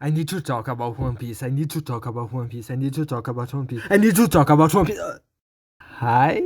I need to talk about One Piece. I need to talk about One Piece. I need to talk about One Piece. I need to talk about One Piece. Hi?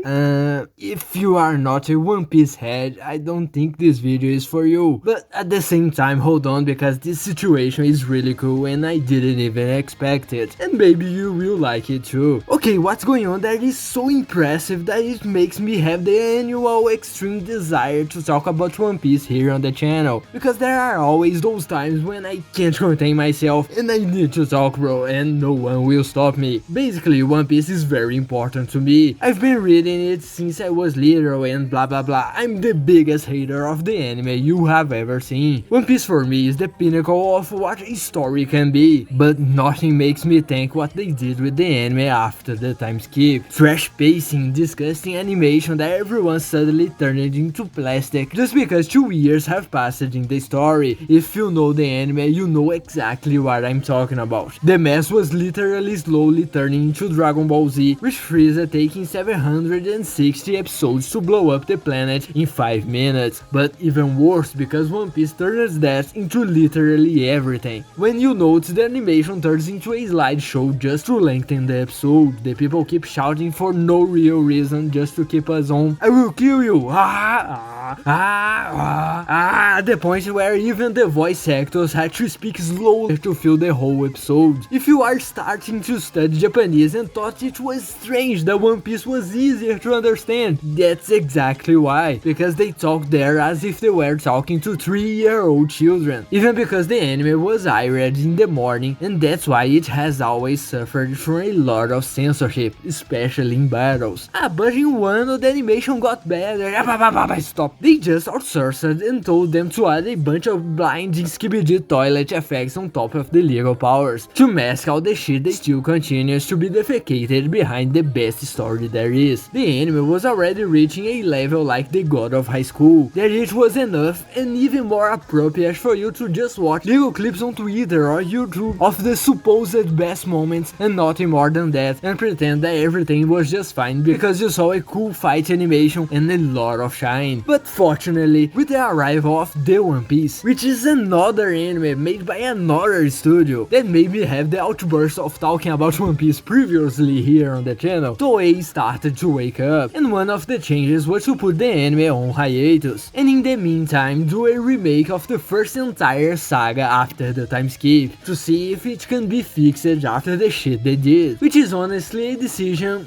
If you are not a One Piece head, I don't think this video is for you. But at the same time, hold on, because this situation is really cool and I didn't even expect it. And maybe you will like it too. Okay, what's going on that is so impressive that it makes me have the annual extreme desire to talk about One Piece here on the channel. Because there are always those times when I can't contain myself and I need to talk, bro, and no one will stop me. Basically, One Piece is very important to me. I've been reading it since I was little and blah blah blah. I'm the biggest hater of the anime you have ever seen. One Piece for me is the pinnacle of what a story can be, but nothing makes me think what they did with the anime after the time skip. Trash pacing, disgusting animation that everyone suddenly turned into plastic just because 2 years have passed in the story. If you know the anime, you know exactly what I'm talking about. The mess was literally slowly turning into Dragon Ball Z, with Frieza taking 760 episodes to blow up the planet in 5 minutes. But even worse, because One Piece turns that into literally everything. When you notice the animation turns into a slideshow just to lengthen the episode, the people keep shouting for no real reason just to keep us on. I will kill you! The point where even the voice actors had to speak slowly to fill the whole episode. If you are starting to study Japanese and thought it was strange that One Piece was easier to understand, that's exactly why. Because they talk there as if they were talking to 3-year-old children. Even because the anime was aired in the morning, and that's why it has always suffered from a lot of censorship, especially in battles. But in Wano the animation got better. Stop. They just outsourced and told them to add a bunch of blinding skibidi toilet effects on top of the legal powers to mask all the shit that still continues to be defecated behind the best story there is. The anime was already reaching a level like the God of High School, that it was enough and even more appropriate for you to just watch little clips on Twitter or YouTube of the supposed best moments and nothing more than that, and pretend that everything was just fine because you saw a cool fight animation and a lot of shine. But fortunately, with the arrival of The One Piece, which is another anime made by another studio that made me have the outburst of talking about One Piece previously here on the channel, Toei started to wake up, and one of the changes was to put the anime on hiatus, and in the meantime do a remake of the first entire saga after the time skip, to see if it can be fixed after the shit they did, which is honestly a decision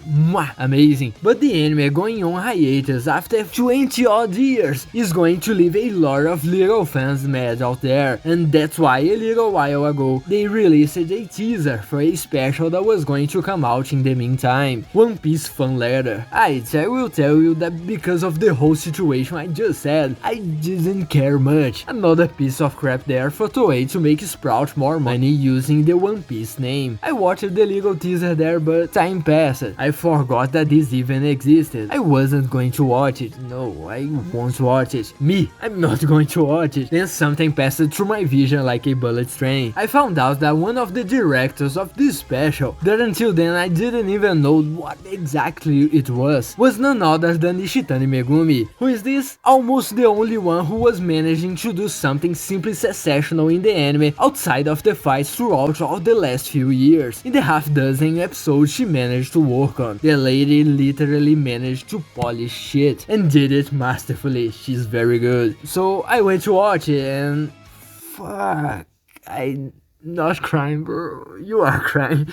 amazing. But the anime going on hiatus after 20 odd years is going to leave a lot of little fans mad out there, and that's why a little while ago they released a teaser for a special that was going to come out in the meantime. One Piece fan letter. I will tell you that because of the whole situation I just said, I didn't care much. Another piece of crap there for Toei to make Sprout more money using the One Piece name. I watched the legal teaser there, but time passed. I forgot that this even existed. I wasn't going to watch it. No, I won't watch it. Me, I'm not going to watch it. Then something passed through my vision like a bullet train. I found out that one of the directors of this special, that until then I didn't even know what exactly it was none other than Ishitani Megumi. Who is this? Almost the only one who was managing to do something simply sensational in the anime outside of the fights throughout all the last few years. In the half dozen episodes she managed to work on, the lady literally managed to polish shit and did it masterfully. She's very good. So I went to watch it and fuck, I'm not crying, bro. You are crying.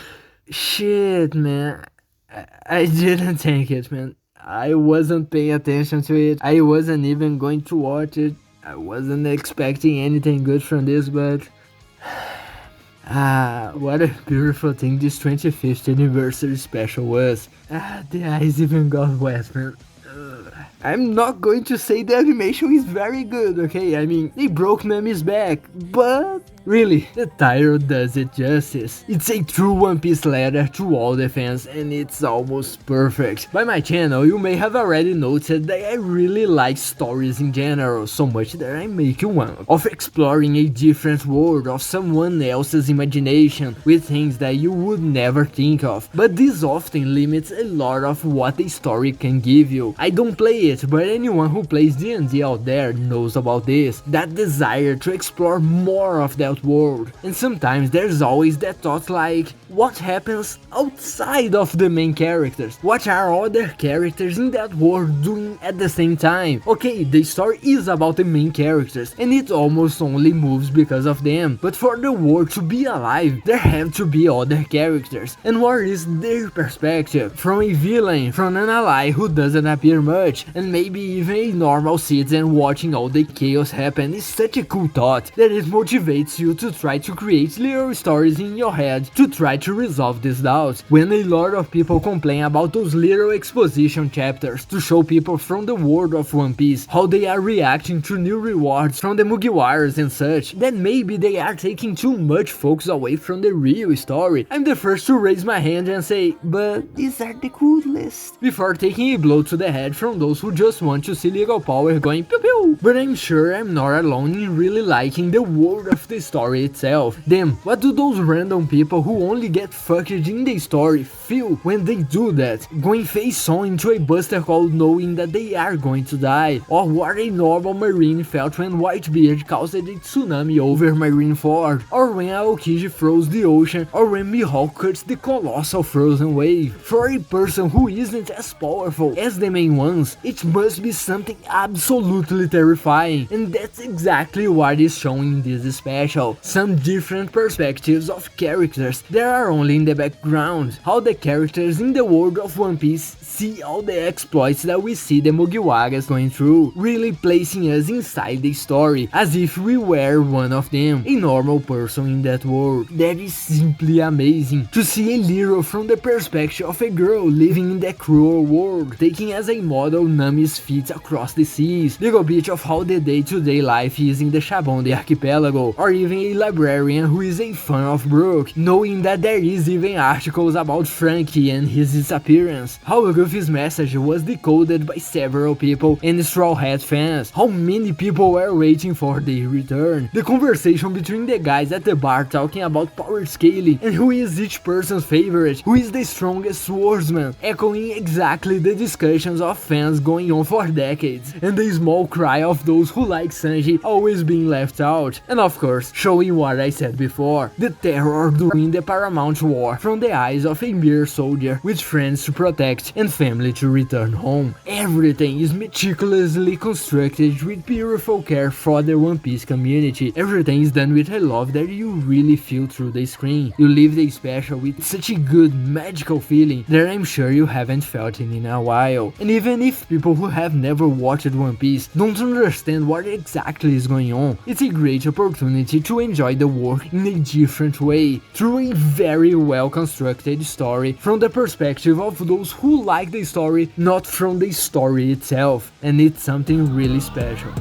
Shit, man. I didn't think it, man. I wasn't paying attention to it. I wasn't even going to watch it. I wasn't expecting anything good from this, but what a beautiful thing this 25th anniversary special was. The eyes even got wet, man. I'm not going to say the animation is very good, okay? I mean, they broke Nami's back, but really, the title does it justice. It's a true One Piece letter to all the fans, and it's almost perfect. By my channel, you may have already noted that I really like stories in general, so much that I'm making one of exploring a different world of someone else's imagination with things that you would never think of. But this often limits a lot of what a story can give you. I don't play say it, but anyone who plays D&D out there knows about this, that desire to explore more of that world. And sometimes there's always that thought like, what happens outside of the main characters? What are other characters in that world doing at the same time? Okay, the story is about the main characters, and it almost only moves because of them, but for the world to be alive, there have to be other characters. And what is their perspective? From a villain, from an ally who doesn't appear much, and maybe even a normal citizen watching all the chaos happen is such a cool thought that it motivates you to try to create little stories in your head to try to resolve these doubts. When a lot of people complain about those little exposition chapters to show people from the world of One Piece how they are reacting to new rewards from the Mugiwaras and such, then maybe they are taking too much focus away from the real story. I'm the first to raise my hand and say, but these are the coolest, before taking a blow to the head from those who just want to see legal power going pew pew. But I'm sure I'm not alone in really liking the world of the story itself. Then, what do those random people who only get fucked in the story feel when they do that? Going face on into a buster call knowing that they are going to die? Or what a normal marine felt when Whitebeard caused a tsunami over Marineford? Or when Aokiji froze the ocean? Or when Mihawk cuts the colossal frozen wave? For a person who isn't as powerful as the main ones, it must be something absolutely terrifying, and that's exactly what is shown in this special. Some different perspectives of characters that are only in the background, how the characters in the world of One Piece see all the exploits that we see the Mugiwaras going through, really placing us inside the story, as if we were one of them, a normal person in that world. That is simply amazing, to see a little from the perspective of a girl living in that cruel world, taking as a model Nami's feats across the seas, little bit of how the day-to-day life is in the Shabondi archipelago, or even a librarian who is a fan of Brook, knowing that there is even articles about Frankie and his disappearance, how Luffy's message was decoded by several people and Straw Hat fans, how many people were waiting for their return, the conversation between the guys at the bar talking about power scaling and who is each person's favorite, who is the strongest swordsman, echoing exactly the discussions of fans going on for decades, and the small cry of those who like Sanji always being left out, and of course, showing what I said before, the terror during the Paramount War from the eyes of a mere soldier with friends to protect and family to return home. Everything is meticulously constructed with beautiful care for the One Piece community. Everything is done with a love that you really feel through the screen. You leave the special with such a good magical feeling that I'm sure you haven't felt it in a while. And even if people who have never watched One Piece don't understand what exactly is going on, it's a great opportunity to enjoy the work in a different way, through a very well constructed story from the perspective of those who like the story, not from the story itself, and it's something really special.